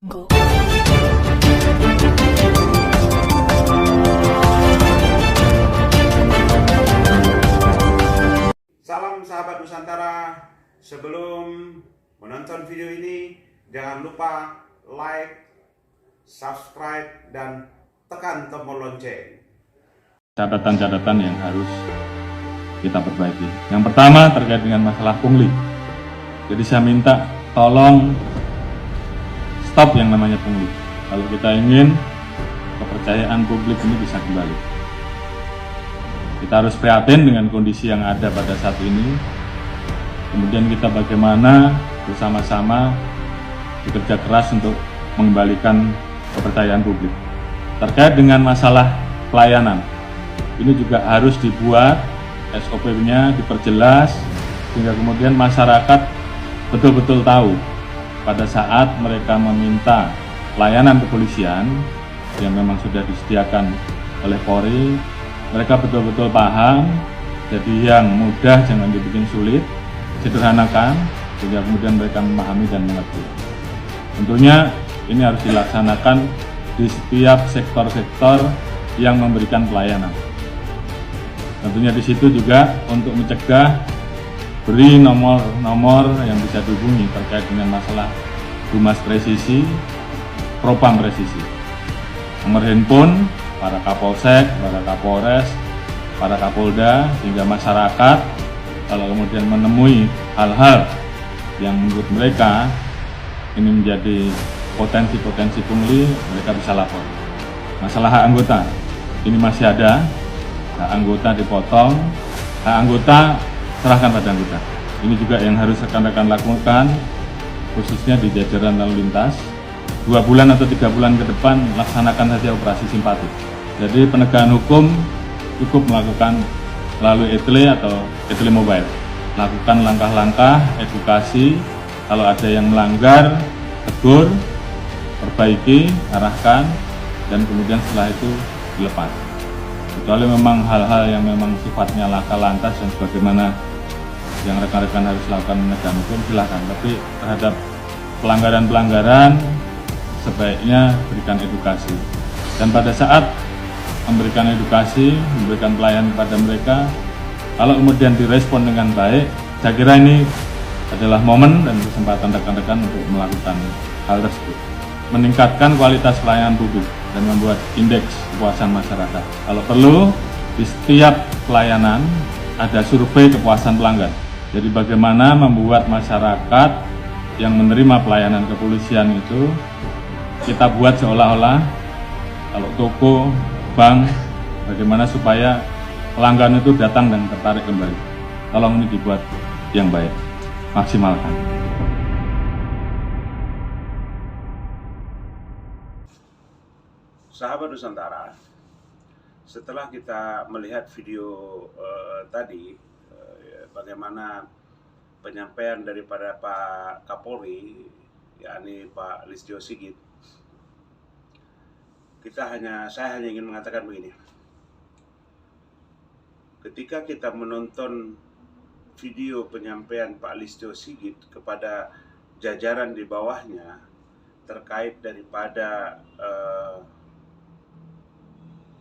Go. Salam sahabat Nusantara. Sebelum menonton video ini, jangan lupa like, subscribe, dan tekan tombol lonceng. Catatan-catatan yang harus kita perbaiki. Yang pertama terkait dengan masalah pungli. Jadi saya minta tolong stop yang namanya pungli. Kalau kita ingin kepercayaan publik ini bisa kembali, kita harus prihatin dengan kondisi yang ada pada saat ini. Kemudian kita bagaimana bersama-sama bekerja keras untuk mengembalikan kepercayaan publik. Terkait dengan masalah pelayanan, ini juga harus dibuat SOP-nya, diperjelas sehingga kemudian masyarakat betul-betul tahu pada saat mereka meminta layanan kepolisian yang memang sudah disediakan oleh Polri, mereka betul-betul paham. Jadi yang mudah jangan dibikin sulit, sederhanakan sehingga kemudian mereka memahami dan mengerti. Tentunya ini harus dilaksanakan di setiap sektor-sektor yang memberikan pelayanan. Tentunya di situ juga untuk mencegah, beri nomor-nomor yang bisa dihubungi terkait dengan masalah Humas Presisi, Propam Presisi. Nomor handphone para Kapolsek, para Kapolres, para Kapolda, sehingga masyarakat kalau kemudian menemui hal-hal yang menurut mereka ini menjadi potensi-potensi pungli, mereka bisa lapor. Masalah hak anggota, ini masih ada, hak anggota dipotong, hak anggota serahkan pada anggota. Ini juga yang harus rekan-rekan lakukan, khususnya di jajaran lalu lintas. 2 bulan atau 3 bulan ke depan laksanakan saja operasi simpati. Jadi penegakan hukum cukup melakukan melalui etle atau etle mobile. Lakukan langkah-langkah edukasi, kalau ada yang melanggar, tegur, perbaiki, arahkan, dan kemudian setelah itu dilepas. Kecuali memang hal-hal yang memang sifatnya laka lantas dan sebagaimana yang rekan-rekan harus lakukan penegakan hukum, silakan. Tapi terhadap pelanggaran-pelanggaran sebaiknya berikan edukasi. Dan pada saat memberikan edukasi, memberikan pelayanan kepada mereka, kalau kemudian direspon dengan baik, saya kira ini adalah momen dan kesempatan rekan-rekan untuk melakukan hal tersebut. Meningkatkan kualitas pelayanan publik dan membuat indeks kepuasan masyarakat. Kalau perlu, di setiap pelayanan ada survei kepuasan pelanggan. Jadi bagaimana membuat masyarakat yang menerima pelayanan kepolisian itu kita buat seolah-olah kalau toko, bank, bagaimana supaya pelanggan itu datang dan tertarik kembali. Tolong ini dibuat yang baik, maksimalkan. Sahabat Nusantara, setelah kita melihat video tadi, bagaimana penyampaian daripada Pak Kapolri, yakni Pak Listio Sigit, saya hanya ingin mengatakan begini. Ketika kita menonton video penyampaian Pak Listio Sigit kepada jajaran di bawahnya terkait daripada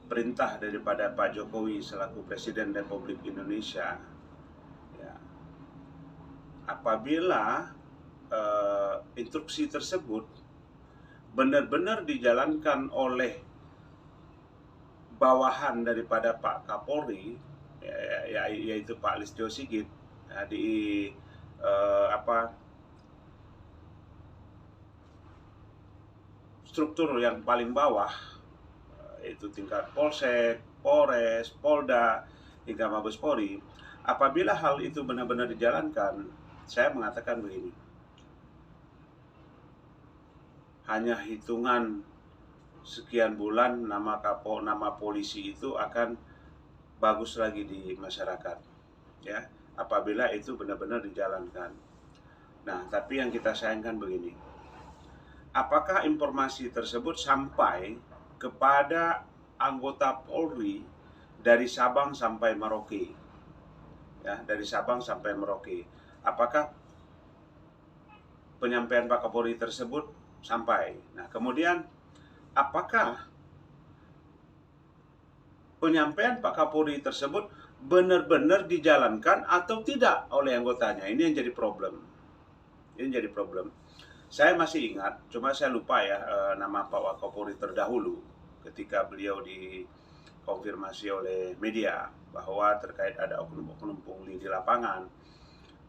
perintah daripada Pak Jokowi selaku Presiden Republik Indonesia, ya, apabila instruksi tersebut benar-benar dijalankan oleh bawahan daripada Pak Kapolri, yaitu Pak Listio Sigit, ya, di struktur yang paling bawah, yaitu tingkat Polsek, Polres, Polda, hingga Mabes Polri. Apabila hal itu benar-benar dijalankan, saya mengatakan begini, hanya hitungan sekian bulan nama polisi itu akan bagus lagi di masyarakat, ya, apabila itu benar-benar dijalankan. Nah, tapi yang kita sayangkan begini, apakah informasi tersebut sampai kepada anggota Polri dari Sabang sampai Merauke, ya, dari Sabang sampai Merauke? Apakah penyampaian Pak Kapolri tersebut sampai. Nah, kemudian apakah penyampaian Pak Kapolri tersebut benar-benar dijalankan atau tidak oleh anggotanya? Ini yang jadi problem. Ini jadi problem. Saya masih ingat, cuma saya lupa ya nama Pak Wakapolri terdahulu ketika beliau dikonfirmasi oleh media bahwa terkait ada oknum-oknum pungli di lapangan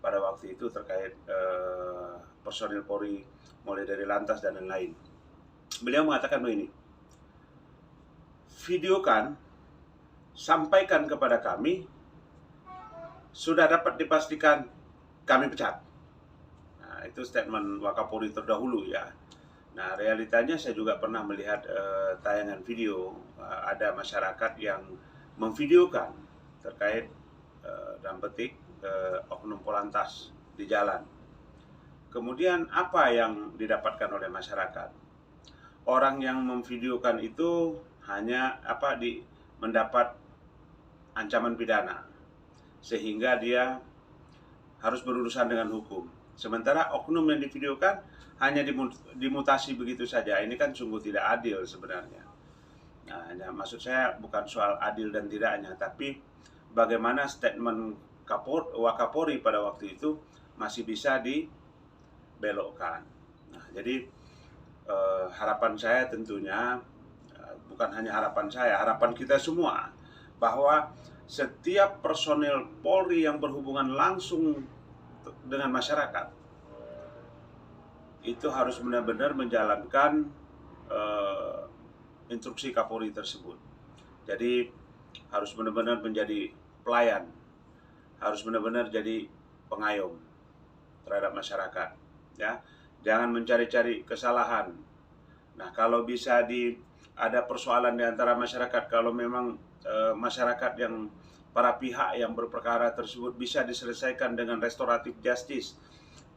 pada waktu itu terkait personil Polri mulai dari lantas dan lain-lain. Beliau mengatakan begini, videokan, sampaikan kepada kami, sudah dapat dipastikan kami pecat. Nah, itu statement Wakapolri terdahulu ya. Nah, realitanya saya juga pernah melihat tayangan video, ada masyarakat yang memvideokan terkait dalam petik oknum Polantas di jalan. Kemudian apa yang didapatkan oleh masyarakat? Orang yang memvideokan itu hanya mendapat ancaman pidana, sehingga dia harus berurusan dengan hukum. Sementara oknum yang divideokan hanya dimutasi begitu saja. Ini kan sungguh tidak adil sebenarnya. Nah, maksud saya bukan soal adil dan tidaknya, tapi bagaimana statement Wakapolri pada waktu itu masih bisa dibelokkan. Nah, jadi harapan saya tentunya, bukan hanya harapan saya, harapan kita semua, bahwa setiap personel Polri yang berhubungan langsung dengan masyarakat itu harus benar-benar menjalankan instruksi Kapolri tersebut. Jadi harus benar-benar menjadi pelayan, harus benar-benar jadi pengayom terhadap masyarakat, ya. Jangan mencari-cari kesalahan. Nah, kalau bisa ada persoalan di antara masyarakat, kalau memang masyarakat yang para pihak yang berperkara tersebut bisa diselesaikan dengan restoratif justice,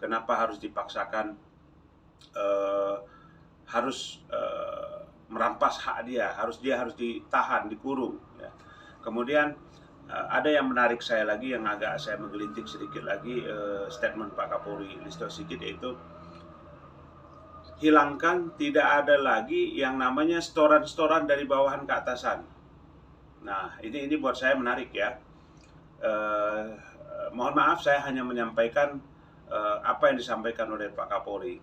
kenapa harus dipaksakan harus merampas hak dia harus ditahan, dikurung, ya. Kemudian ada yang menarik saya lagi, yang agak saya menggelitik sedikit lagi, statement Pak Kapolri Listio Sigit, yaitu hilangkan, tidak ada lagi yang namanya setoran-setoran dari bawahan ke atasan. Nah, ini buat saya menarik ya. Mohon maaf, saya hanya menyampaikan apa yang disampaikan oleh Pak Kapolri.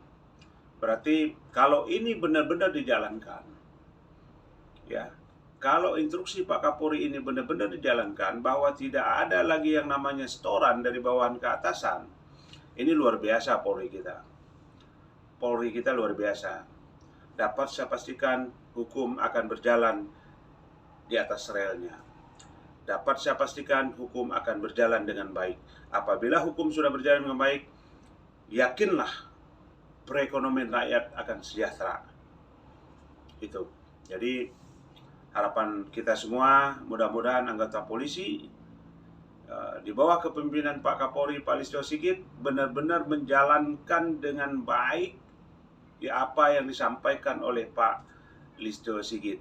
Berarti kalau ini benar-benar dijalankan, ya, kalau instruksi Pak Kapolri ini benar-benar dijalankan, bahwa tidak ada lagi yang namanya setoran dari bawahan ke atasan, ini luar biasa Polri kita. Polri kita luar biasa. Dapat saya pastikan hukum akan berjalan di atas relnya. Dapat saya pastikan hukum akan berjalan dengan baik. Apabila hukum sudah berjalan dengan baik, yakinlah perekonomian rakyat akan sejahtera. Itu. Jadi harapan kita semua, mudah-mudahan anggota polisi di bawah kepemimpinan Pak Kapolri Pak Listio Sigit benar-benar menjalankan dengan baik ya apa yang disampaikan oleh Pak Listio Sigit.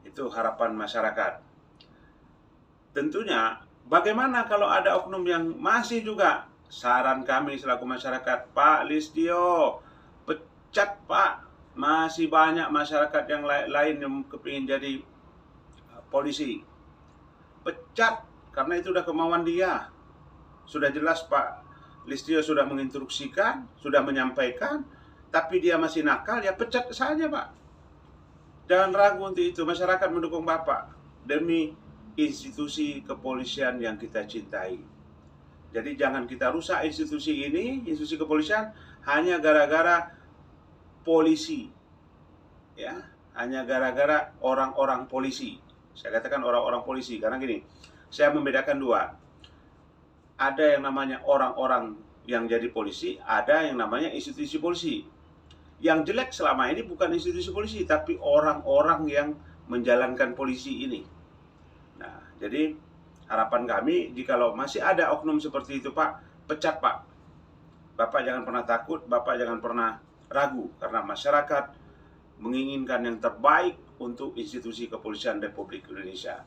Itu harapan masyarakat. Tentunya bagaimana kalau ada oknum yang masih juga, saran kami selaku masyarakat, Pak Listio pecat Pak. Masih banyak masyarakat yang lain yang kepingin jadi polisi, pecat, karena itu udah kemauan dia. Sudah jelas Pak Listio sudah menginstruksikan, sudah menyampaikan, tapi dia masih nakal, ya pecat saja Pak. Jangan ragu untuk itu. Masyarakat mendukung Bapak demi institusi kepolisian yang kita cintai. Jadi jangan kita rusak institusi ini, institusi kepolisian, hanya gara-gara polisi, ya, hanya gara-gara orang-orang polisi. Saya katakan orang-orang polisi karena gini, saya membedakan dua. Ada yang namanya orang-orang yang jadi polisi, ada yang namanya institusi polisi. Yang jelek selama ini bukan institusi polisi, tapi orang-orang yang menjalankan polisi ini. Nah, jadi harapan kami, jikalau masih ada oknum seperti itu Pak, pecat Pak. Bapak jangan pernah takut, Bapak jangan pernah ragu, karena masyarakat menginginkan yang terbaik untuk institusi kepolisian Republik Indonesia.